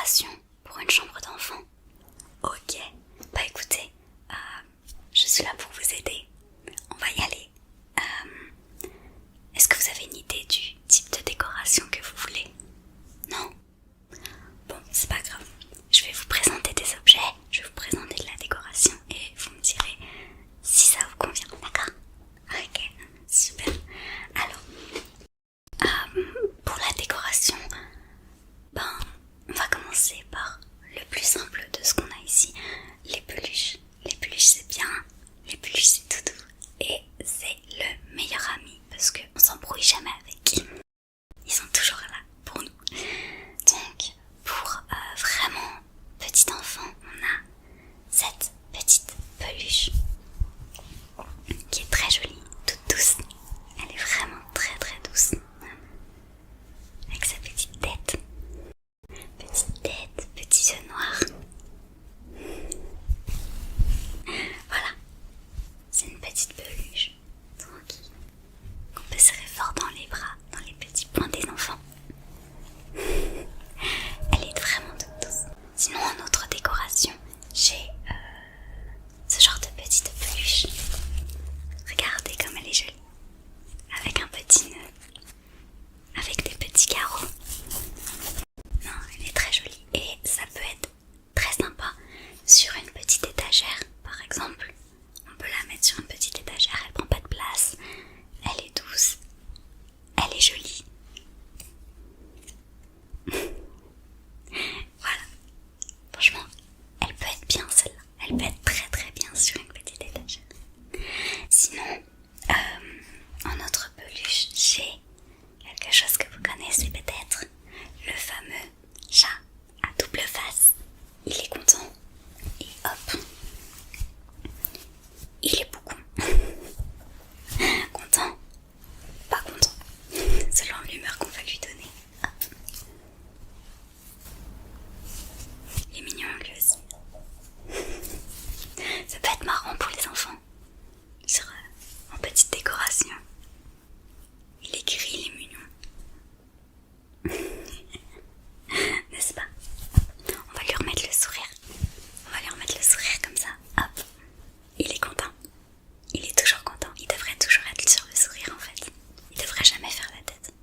décoration pour une chambre d'enfant. Ok, bah écoutez, je suis là pour vous aider. On va y aller. Est-ce que vous avez une idée du type de décoration que vous voulez? Non? Bon, c'est pas grave. Je vais vous présenter des objets, je vais vous présenter de la décoration et vous me direz si ça vous convient, d'accord? Ok, super. Alors, pour la décoration, on va commencer par le plus simple de ce qu'on a ici, les peluches. Les peluches c'est bien, les peluches c'est tout doux et c'est le meilleur ami parce qu'on s'embrouille jamais avec. Ils sont toujours là pour nous. Donc, pour vraiment petit enfant, on a cette petite peluche qui est très jolie, toute douce. Elle est vraiment très très douce. Avec sa petite tête, petits yeux noirs. Voilà, c'est une petite peluche tranquille qu'on peut serrer fort dans les bras, dans les petits poings des enfants. Elle est vraiment toute douce. Sinon, en autre décoration, j'ai ce genre de petite peluche. Regardez comme elle est jolie. Avec un petit nœud, avec des petits carreaux. Non, elle est très jolie et ça peut être très sympa sur une petite étagère par exemple. On peut la mettre sur une petite étagère, elle prend pas de place, elle est douce, elle est jolie. Voilà, franchement, elle peut être bien celle-là, elle peut être très très bien sur une petite étagère. Sinon, en autre peluche, j'ai quelque chose que vous connaissez peut-être, le fameux chat à double face. Il est content et hop, il est beaucoup content, pas content, selon l'humeur qu'on va lui donner. Hop. Il est mignon lui aussi. Ça peut être marrant pour les enfants, en petite décoration. Il est gris, il est mignon. N'est-ce pas? On va lui remettre le sourire. On va lui remettre le sourire comme ça. Hop. Il est content. Il est toujours content. Il devrait toujours être sur le sourire en fait. Il devrait jamais faire la tête.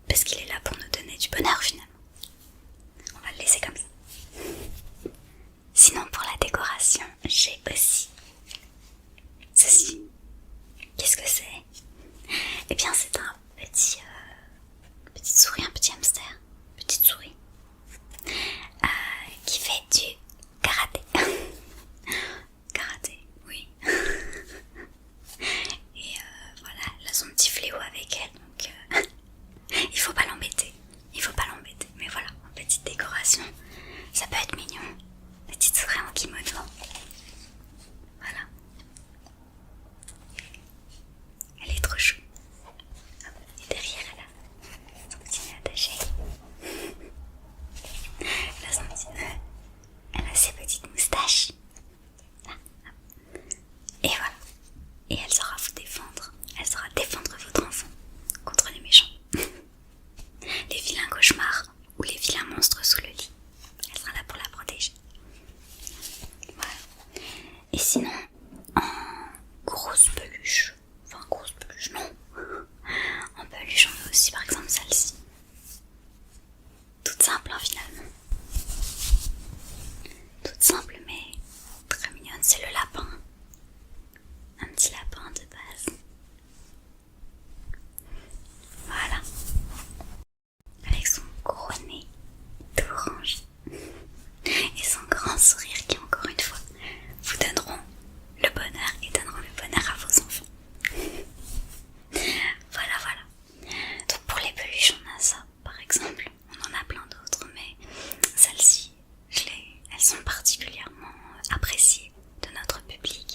Parce qu'il est là pour nous donner du bonheur finalement. On va le laisser comme ça. Sinon pour la décoration, j'ai aussi ceci. Qu'est-ce que c'est? Eh bien c'est un petite souris, un petit hamster. Petite souris. Qui fait du karaté. Karaté, oui. Et voilà, elle a son petit fléau avec elle, donc il faut pas l'embêter. Il faut pas l'embêter. Mais voilà, en petite décoration, ça peut être mignon. Petite souris en kimono. Voilà. Elle est trop chou. Et derrière, elle a son petit nœud attaché. Elle a son petit nœud. Elle a ses petites moustaches. Et voilà. Et elle saura vous défendre. Elle saura défendre votre enfant contre les méchants. Les vilains cauchemars ou les vilains monstres sous le lit. Elle sera là pour la protéger. Voilà. Et sinon, en grosse peluche. Enfin, grosse peluche, non. En peluche, on a aussi par exemple celle-ci. Toute simple, hein, finalement. Toute simple, mais très mignonne. C'est le lapin. Un petit lapin de base. Voilà. Avec son gros nez d'orange. Et son grand sourire qui, encore une fois, vous donneront le bonheur et donneront le bonheur à vos enfants. Voilà, voilà. Donc pour les peluches, on a ça, par exemple. On en a plein d'autres, mais celles-ci, elles sont particulièrement appréciées de notre public.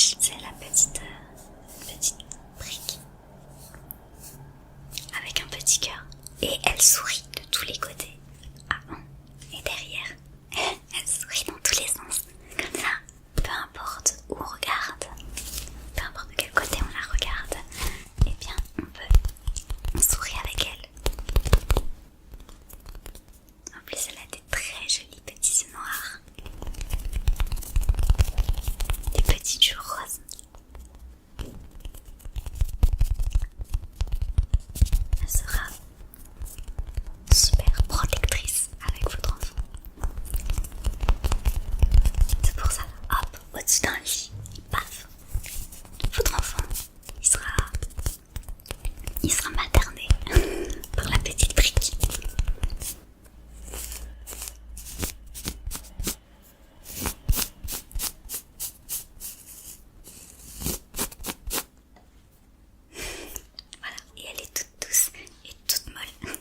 peluche, c'est la petite brique avec un petit cœur. Et elle sourit de tous les côtés, avant et derrière. Elle sourit dans tous les sens. Comme ça, peu importe où on regarde, peu importe de quel côté on la regarde, eh bien on sourit avec elle. En plus, elle a des très jolis petits yeux noirs, des petites joues roses. Elle sera super protectrice avec votre enfant. C'est pour ça, hop, au-dessus d'un lit, paf, votre enfant, il sera materné par la petite brique. Voilà, et elle est toute douce et toute molle.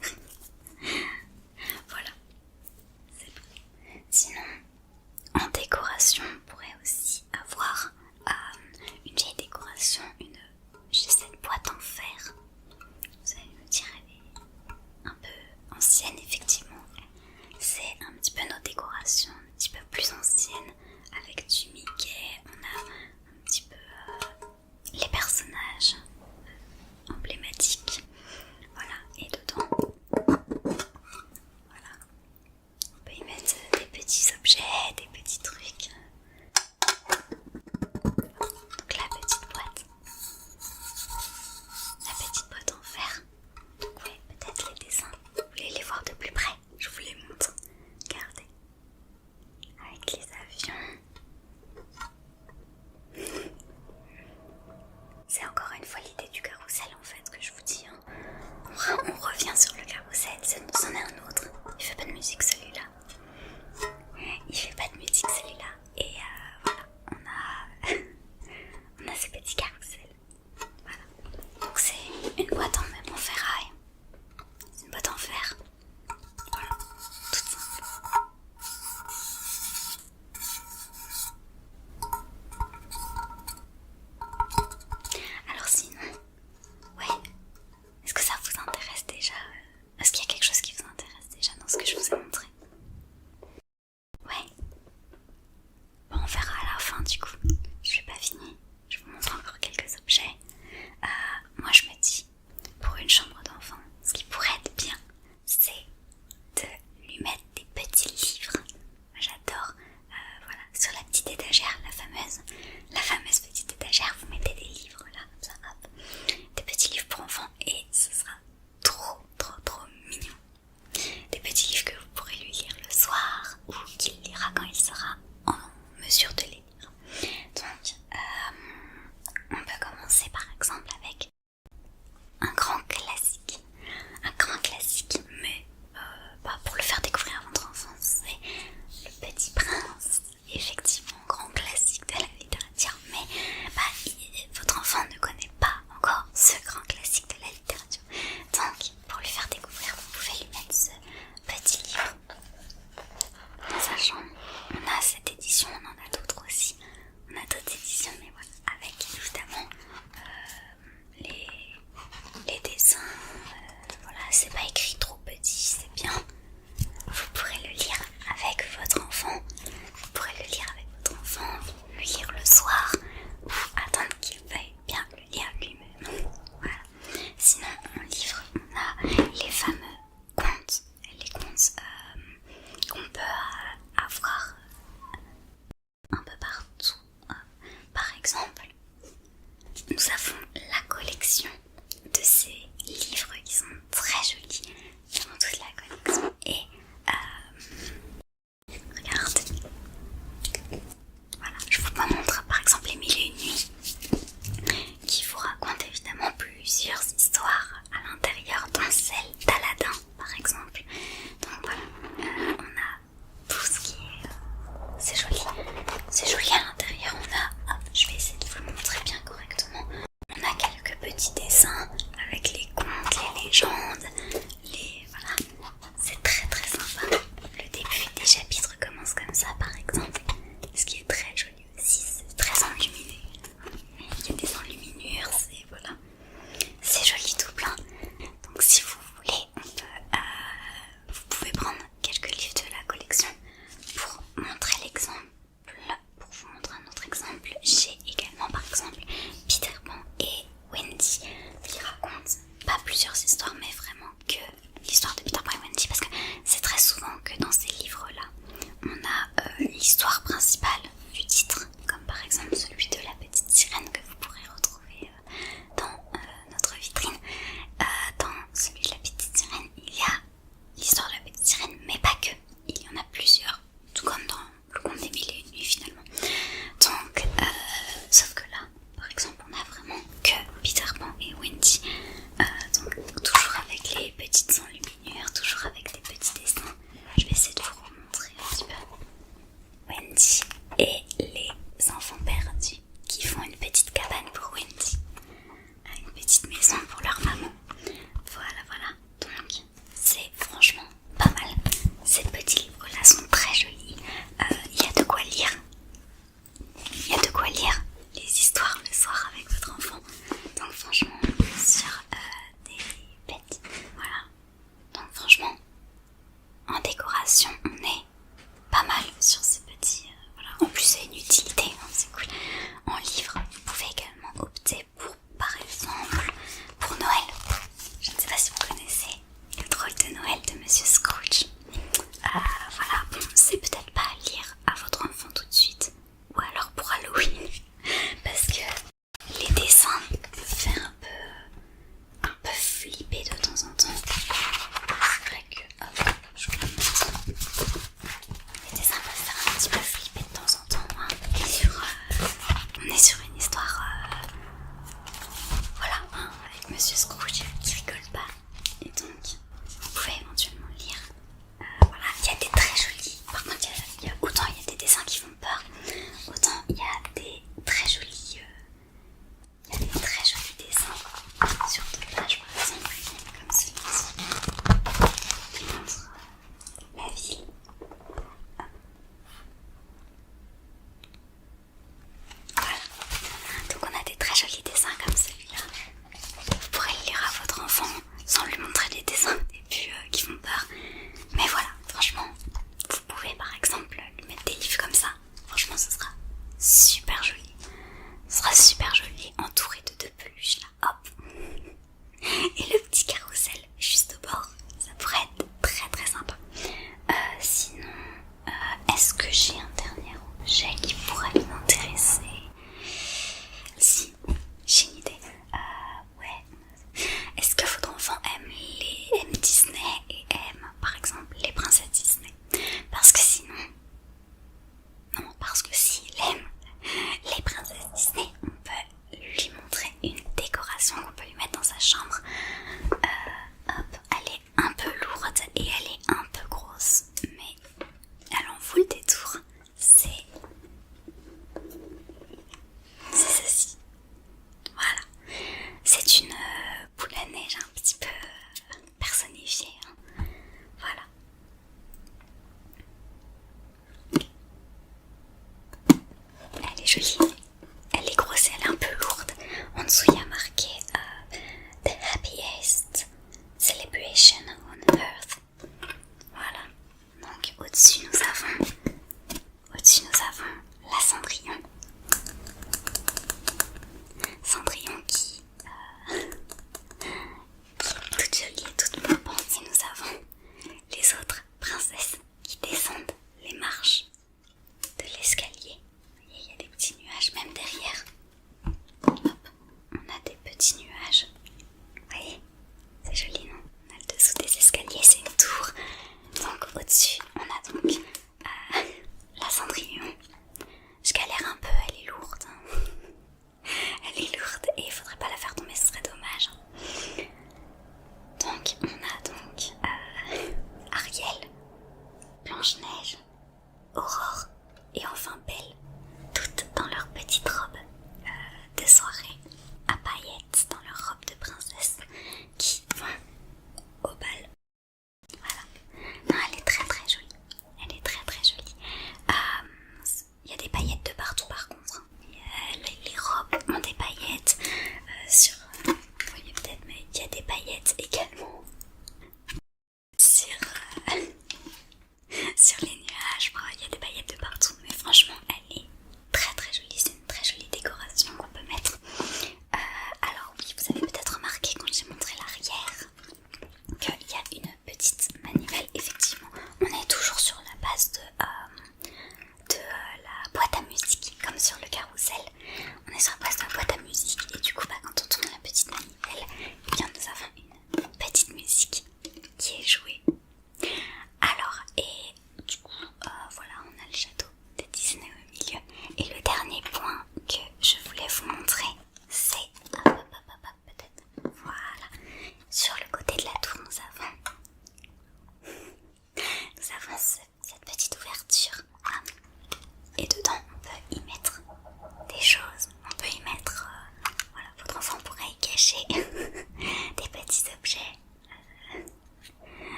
Voilà, c'est bon. Sinon, en décoration, on pourrait aussi avoir une vieille décoration, j'ai cette boîte en fer. Vous allez me dire, elle est un peu ancienne, effectivement. C'est un petit peu nos décorations, un petit peu plus anciennes, avec du Mickey. On a un petit peu les personnages emblématiques. Voilà, et dedans, voilà, on peut y mettre des petits objets, des petits trucs. Donc la petite boîte en fer. Donc oui, peut-être les dessins. Vous voulez les voir de plus près? Je vous les montre. Regardez. Avec les avions. C'est encore une fois l'idée du carrousel en fait que je vous dis. On revient sur le carrousel, c'en est un autre. Il fait pas de musique celui-là. Et voilà, on a ce petit carrousel. Voilà. Donc c'est une boîte en ferraille. C'est une boîte en fer. Voilà, toute simple. Alors sinon, ouais, est-ce que ça vous intéresse déjà? Est-ce qu'il y a quelque chose qui vous intéresse déjà dans ce que je vous ai montré? Ouais. Bon, on verra à la fin du coup. Je vais pas finir. Je vous montre encore quelques objets. Moi je me dis, pour une chambre d'enfant, ce qui pourrait être bien, c'est de lui mettre des petits livres. Moi j'adore, voilà, sur la petite étagère, la fameuse petite étagère, vous mettez des livres là, comme ça, hop, des petits livres pour enfants et ce sera trop mignon. Des petits livres que vous pourrez lui lire le soir ou qu'il lira quand il sera en mesure de les lire. Donc, on peut commencer par exemple avec un grand classique, mais pour le faire découvrir à votre enfant, c'est Le Petit Prince, effectivement grand classique de la littérature, mais votre enfant super jolie. Ce sera super joli, entouré de deux peluches là, hop. Et le petit carrousel juste au bord, ça pourrait être très très sympa. Sinon, est-ce que j'ai un dernier objet qui pourrait m'intéresser? Si, j'ai une idée. Ouais. Est-ce que votre enfant aime Disney et aime par exemple les princesses Disney? Parce que sinon, non, parce que s'il aime les princesses Disney, on peut lui montrer une décoration qu'on peut lui mettre dans sa chambre. Hop, elle est un peu lourde et elle est un peu grosse, mais elle en vaut le détour. C'est ceci. Voilà. C'est une boule à neige un petit peu personnifiée. Hein. Voilà. Elle est jolie. Elle est grosse et elle est un peu lourde. En dessous, il y a marqué